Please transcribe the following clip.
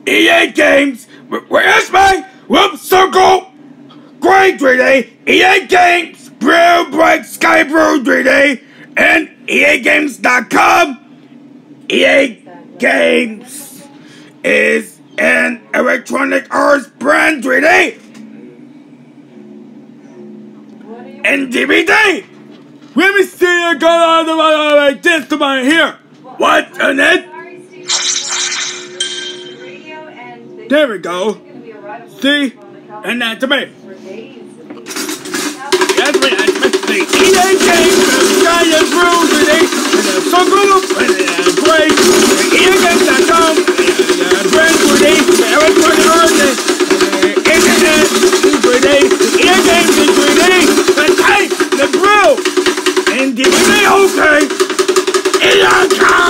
EA Games, where's my whoop circle? Great 3D, EA Games, Blue Bright Sky Blue 3D, and EAGames.com. EA Games is an Electronic Arts brand 3D and DVD. Let me see, I got all this to my here. What on it? There we go. See? And that's me. That's me. The EA Games, the Giant Room today, and the Circle, and the Great, the EAGames.com, and the brand today, the Electronic Arts, and the Internet today, the EA Games in 3D, the tape, the grill, and DVD, okay. EA Games!